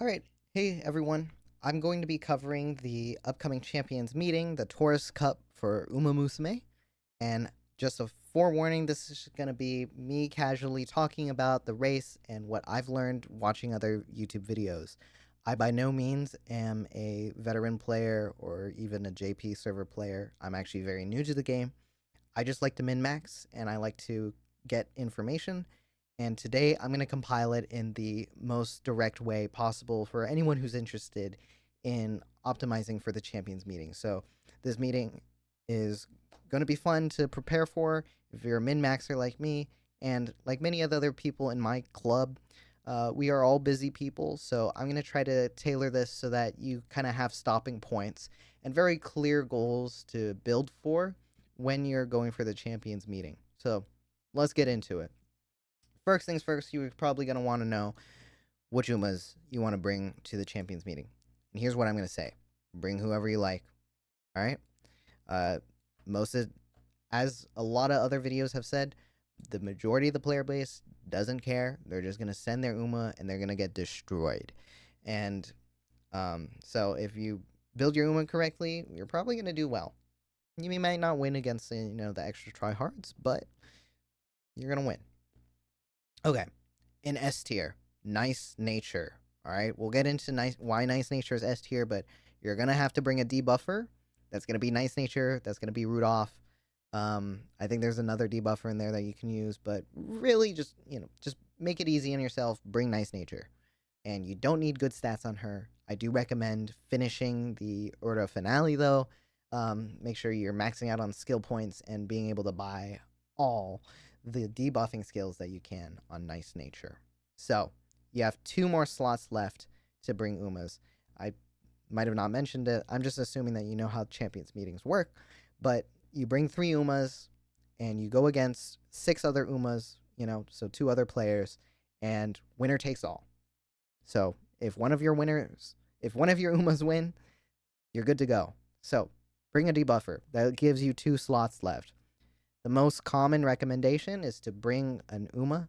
All right. Hey, everyone. I'm going to be covering the upcoming Champions meeting, the Taurus Cup for Uma Musume. And just a forewarning, this is going to be me casually talking about the race and what I've learned watching other YouTube videos. I by no means am a veteran player or even a JP server player. I'm actually very new to the game. I just like to min max and I like to get information. And today I'm going to compile it in the most direct way possible for anyone who's interested in optimizing for the champions meeting. So, this meeting is going to be fun to prepare for if you're a min maxer like me and like many other people in my club. We are all busy people, so I'm going to try to tailor this so that you kind of have stopping points and very clear goals to build for when you're going for the champions meeting. So let's get into it. First things first, you're probably going to want to know which Umas you want to bring to the champions meeting. And here's what I'm going to say: bring whoever you like. All right. Uh, most of, as a lot of other videos have said, the majority of the player base doesn't care. They're just going to send their Uma and they're going to get destroyed. And so if you build your Uma correctly, you're probably going to do well. You might not win against the extra tryhards, but you're gonna win. Okay, in S tier, nice nature. All right, we'll get into why nice nature is S tier, but you're gonna have to bring a debuffer. That's gonna be nice nature. That's gonna be Rudolph. I think there's another debuffer in there that you can use, but really just make it easy on yourself. Bring nice nature, and you don't need good stats on her. I do recommend finishing the Order Finale though. Make sure you're maxing out on skill points and being able to buy all the debuffing skills that you can on Nice Nature. So you have 2 more slots left to bring Umas. I might have not mentioned it. I'm just assuming that you know how Champions meetings work, but you bring 3 Umas and you go against 6 other Umas, so 2 other players, and winner takes all. So if one of your Umas win, you're good to go. So bring a debuffer. That gives you 2 slots left. The most common recommendation is to bring an Uma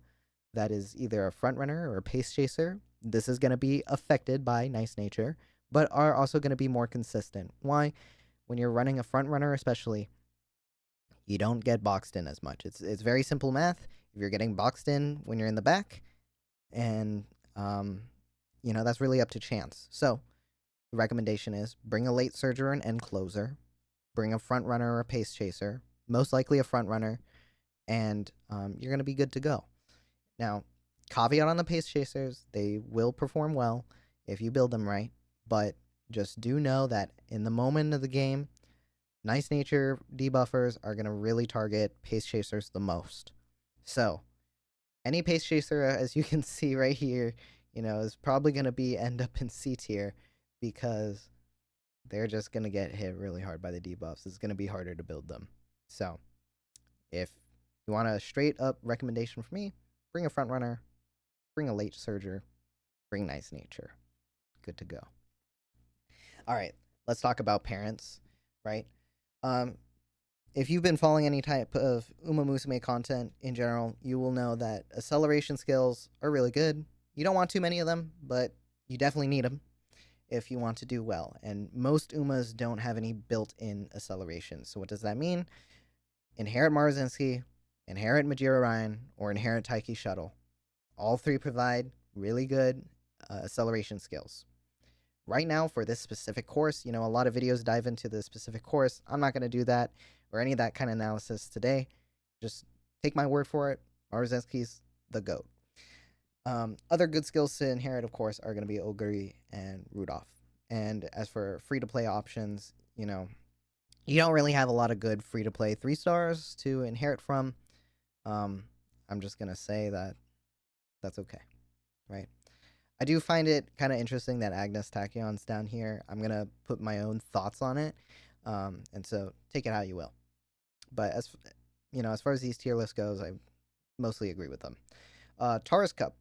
that is either a frontrunner or a pace chaser. This is going to be affected by nice nature, but are also going to be more consistent. Why? When you're running a frontrunner, especially, you don't get boxed in as much. It's very simple math. If you're getting boxed in when you're in the back, and that's really up to chance. So the recommendation is bring a late surger or an end closer, bring a front runner or a pace chaser, most likely a front runner, and you're going to be good to go. Now, caveat on the pace chasers, they will perform well if you build them right, but just do know that in the moment of the game, nice nature debuffers are going to really target pace chasers the most. So, any pace chaser, as you can see right here, is probably going to end up in C tier because they're just going to get hit really hard by the debuffs. It's going to be harder to build them. So, if you want a straight up recommendation from me, bring a front runner, bring a late surger, bring nice nature. Good to go. All right, let's talk about parents, right? Um, if you've been following any type of Uma Musume content in general, you will know that acceleration skills are really good. You don't want too many of them, but you definitely need them if you want to do well. And most Umas don't have any built-in acceleration. So what does that mean? Inherit Marzinski, inherit Majira Ryan, or inherit Taiki Shuttle. All 3 provide really good acceleration skills. Right now, for this specific course, a lot of videos dive into the specific course. I'm not going to do that or any of that kind of analysis today. Just take my word for it. Marzinski's the GOAT. Other good skills to inherit, of course, are going to be Oguri and Rudolph. And as for free to play options, you don't really have a lot of good free to play 3 stars to inherit from. I'm just going to say that that's okay, right? I do find it kind of interesting that Agnes Tachyon's down here. I'm going to put my own thoughts on it. And so take it how you will. But as far as these tier list goes, I mostly agree with them. Tarus Cup.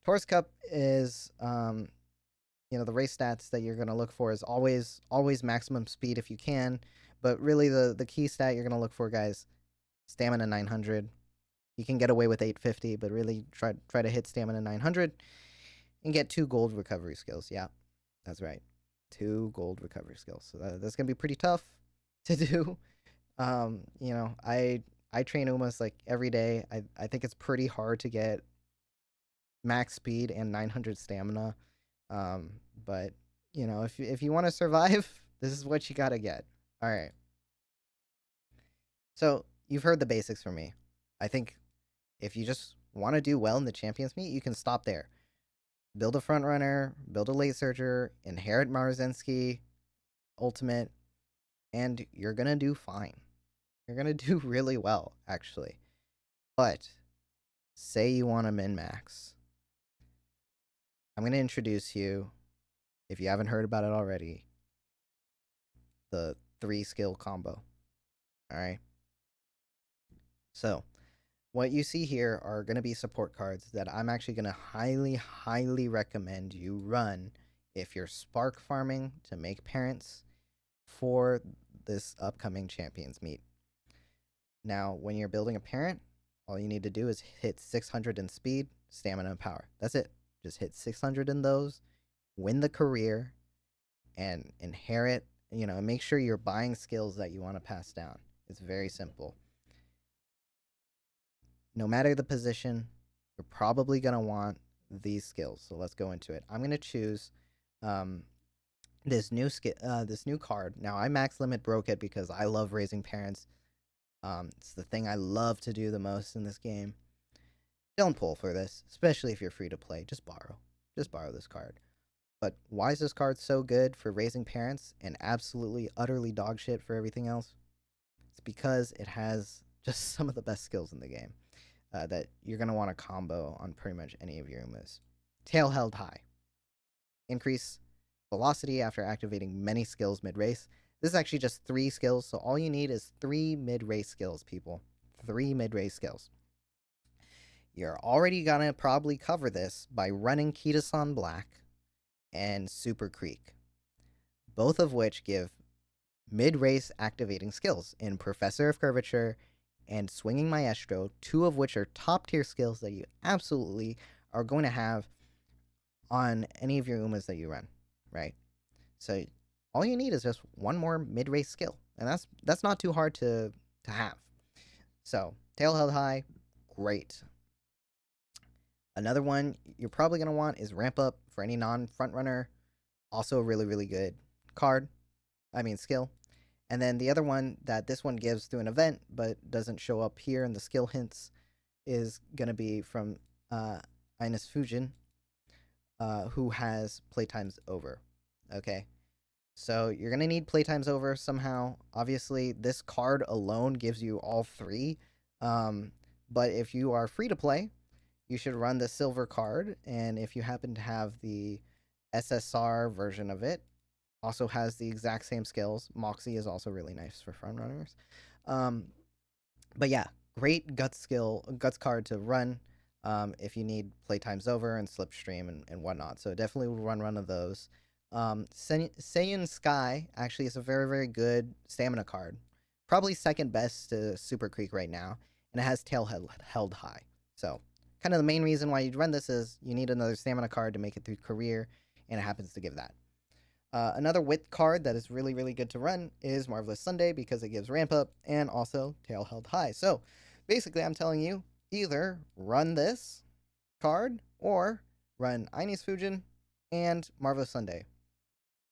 Tarus Cup is the race stats that you're going to look for is always maximum speed if you can, but really the key stat you're going to look for, guys, stamina 900. You can get away with 850, but really try to hit stamina 900. and get 2 gold recovery skills. Yeah, that's right. 2 gold recovery skills. So that's gonna be pretty tough to do. I train Umas like every day. I think it's pretty hard to get max speed and 900 stamina. Um, but if you want to survive, this is what you gotta get. All right. So you've heard the basics from me. I think if you just want to do well in the champions meet, you can stop there. Build a front runner, build a late surger, inherit Marzinski ultimate, and you're gonna do fine. You're gonna do really well, actually. But say you want to min max. I'm gonna introduce you, if you haven't heard about it already, the 3 skill combo. Alright? So, what you see here are going to be support cards that I'm actually going to highly, highly recommend you run if you're spark farming to make parents for this upcoming champions meet. Now, when you're building a parent, all you need to do is hit 600 in speed, stamina, and power. That's it. Just hit 600 in those, win the career, and inherit, make sure you're buying skills that you want to pass down. It's very simple. No matter the position, you're probably going to want these skills. So let's go into it. I'm going to choose um, this new card. Now I max limit broke it because I love raising parents. It's the thing I love to do the most in this game. Don't pull for this, especially if you're free to play. Just borrow this card. But why is this card so good for raising parents and absolutely utterly dog shit for everything else? It's because it has just some of the best skills in the game. That you're going to want to combo on pretty much any of your Umas. Tail held high. Increase velocity after activating many skills mid-race. This is actually just 3 skills, so all you need is 3 mid-race skills, people. 3 mid-race skills. You're already going to probably cover this by running Kitasan Black and Super Creek, both of which give mid-race activating skills in Professor of Curvature and Swinging Maestro, 2 of which are top tier skills that you absolutely are going to have on any of your Umas that you run, right? So all you need is just 1 more mid-race skill, and that's not too hard to have. So tail held high, great. Another one you're probably going to want is ramp up for any non-front runner, also a really, really good skill. And then the other one that this one gives through an event but doesn't show up here in the skill hints is going to be from Ines Fujin, who has playtimes over. Okay. So you're going to need playtimes over somehow. Obviously, this card alone gives you all 3. But if you are free to play, you should run the silver card. And if you happen to have the SSR version of it, also has the exact same skills. Moxie is also really nice for front runners. But yeah, great guts card to run if you need playtimes over and slipstream and whatnot. So definitely run one of those. Saiyan Sky actually is a very, very good stamina card. Probably second best to Super Creek right now. And it has tail held high. So kind of the main reason why you'd run this is you need another stamina card to make it through career, and it happens to give that. Another wit card that is really, really good to run is Marvelous Sunday because it gives ramp up and also tail held high. So basically, I'm telling you, either run this card or run Ines Fujin and Marvelous Sunday.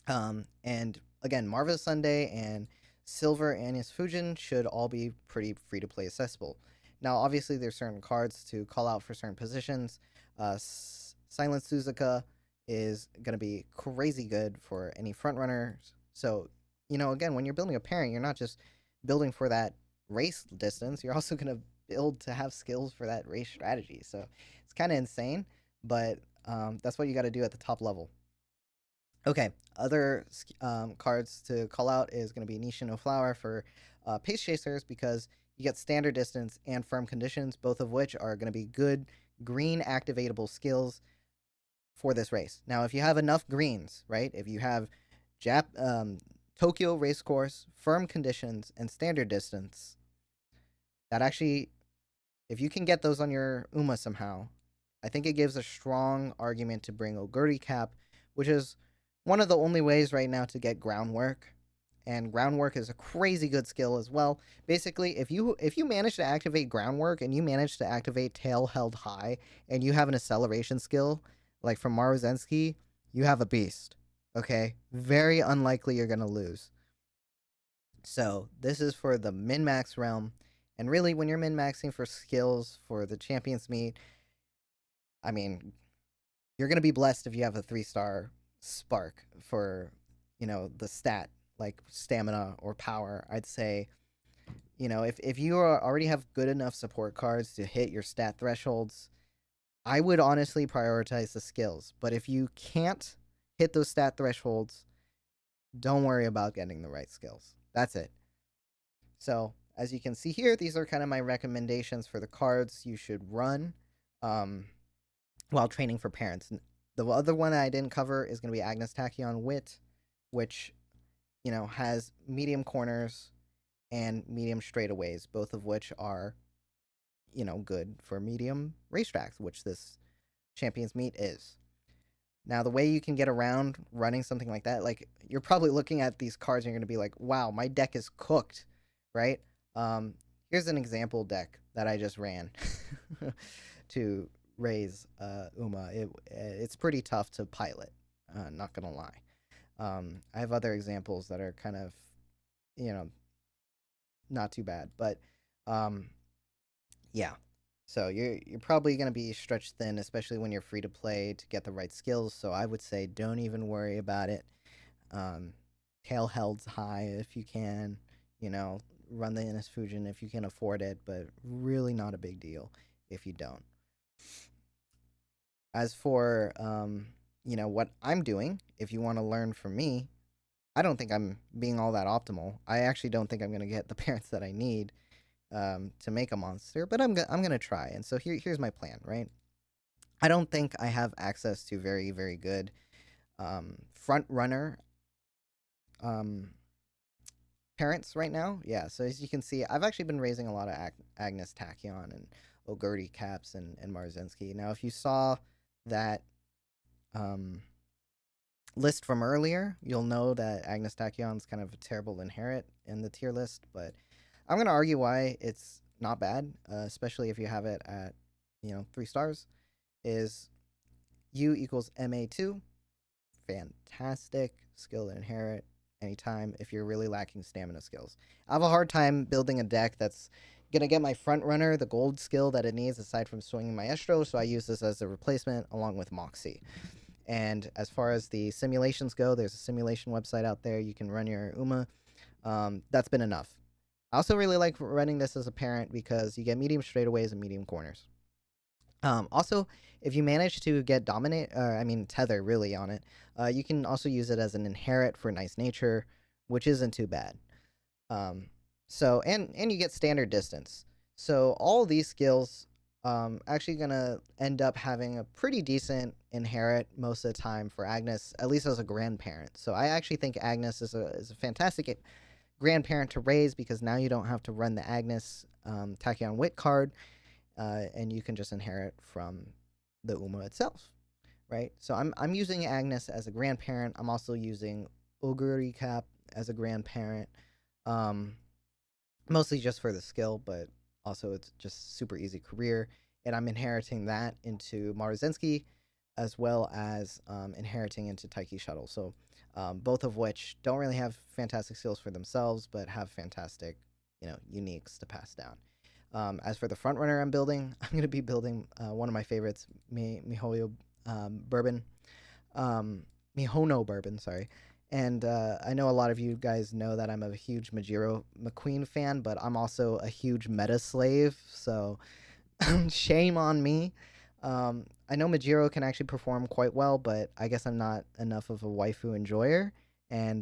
And again, Marvelous Sunday and Silver Ines Fujin should all be pretty free to play accessible. Now, obviously, there's certain cards to call out for certain positions. Silent Suzuka is going to be crazy good for any front runners. So, again, when you're building a parent, you're not just building for that race distance, you're also going to build to have skills for that race strategy. So it's kind of insane, but that's what you got to do at the top level. Okay, other cards to call out is going to be Nisha No Flower for pace chasers because you get standard distance and firm conditions, both of which are going to be good green activatable skills for this race. Now, if you have enough greens, right? If you have Tokyo Racecourse, firm conditions, and standard distance, that actually, if you can get those on your Uma somehow, I think it gives a strong argument to bring Oguri Cap, which is one of the only ways right now to get groundwork. And groundwork is a crazy good skill as well. Basically, if you manage to activate groundwork and you manage to activate tail held high and you have an acceleration skill like from Maruzensky, you have a beast. Okay? Very unlikely you're going to lose. So, this is for the min max realm. And really, when you're min maxing for skills for the champions meet, I mean, you're gonna be blessed if you have a 3-star spark for, the stat like stamina or power. I'd say, if you already have good enough support cards to hit your stat thresholds, I would honestly prioritize the skills. But if you can't hit those stat thresholds, don't worry about getting the right skills. That's it. So, as you can see here, these are kind of my recommendations for the cards you should run. Um, while training for parents. The other one I didn't cover is going to be Agnes Tachyon Wit, which, has medium corners and medium straightaways, both of which are, good for medium racetracks, which this Champions Meet is. Now, the way you can get around running something like that, like, you're probably looking at these cards and you're going to be like, wow, my deck is cooked, right? Um, Here's an example deck that I just ran to raise Uma. It's pretty tough to pilot, not going to lie. I have other examples that are kind of, you know, not too bad. But um, yeah. So you're probably gonna be stretched thin, especially when you're free to play to get the right skills. So I would say don't even worry about it. Um, Tail held high if you can. You know, run the Innis Fujin if you can afford it, but really not a big deal if you don't. As for what I'm doing, if you want to learn from me, I don't think I'm being all that optimal. I actually don't think I'm gonna get the parents that I need to make a monster, but I'm gonna try. And so here's my plan, right? I don't think I have access to very very good front runner um, parents right now. Yeah, so as you can see, I've actually been raising a lot of Agnes Tachyon and Ogurdi Caps and Marzensky. Now, if you saw that um, list from earlier, you'll know that Agnes Tachyon's kind of a terrible inherit in the tier list, but I'm gonna argue why it's not bad, especially if you have it at 3 stars. Is U equals MA2, fantastic skill to inherit anytime if you're really lacking stamina skills. I have a hard time building a deck that's gonna get my front runner the gold skill that it needs aside from swinging maestro, so I use this as a replacement along with Moxie. And as far as the simulations go, there's a simulation website out there you can run your Uma. That's been enough. I also really like running this as a parent because you get medium straightaways and medium corners. Also, if you manage to get tether really on it, you can also use it as an inherit for nice nature, which isn't too bad. Um, and you get standard distance. So all of these skills actually gonna end up having a pretty decent inherit most of the time for Agnes, at least as a grandparent. So I actually think Agnes is a fantastic grandparent to raise because now you don't have to run the Agnes Tachyon Wit card, and you can just inherit from the Uma itself, right? So I'm using Agnes as a grandparent. I'm also using Oguri Cap as a grandparent, um, mostly just for the skill, but also it's just super easy career. And I'm inheriting that into Maruzensky as well as inheriting into Taiki Shuttle. So both of which don't really have fantastic skills for themselves, but have fantastic, uniques to pass down. As for the front runner I'm building, I'm going to be building one of my favorites, Mihoyo Bourbon. Mihono Bourbon, sorry. And I know a lot of you guys know that I'm a huge Majiro McQueen fan, but I'm also a huge meta slave, so shame on me. I know Majiro can actually perform quite well, but I guess I'm not enough of a waifu enjoyer. And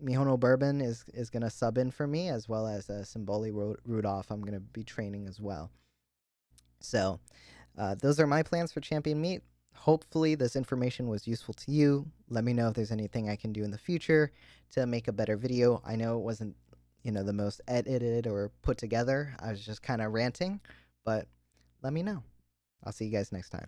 Mihono Bourbon is going to sub in for me, as well as Symboli Rudolph. I'm going to be training as well. So those are my plans for Champion Meet. Hopefully, this information was useful to you. Let me know if there's anything I can do in the future to make a better video. I know it wasn't, the most edited or put together. I was just kind of ranting, but let me know. I'll see you guys next time.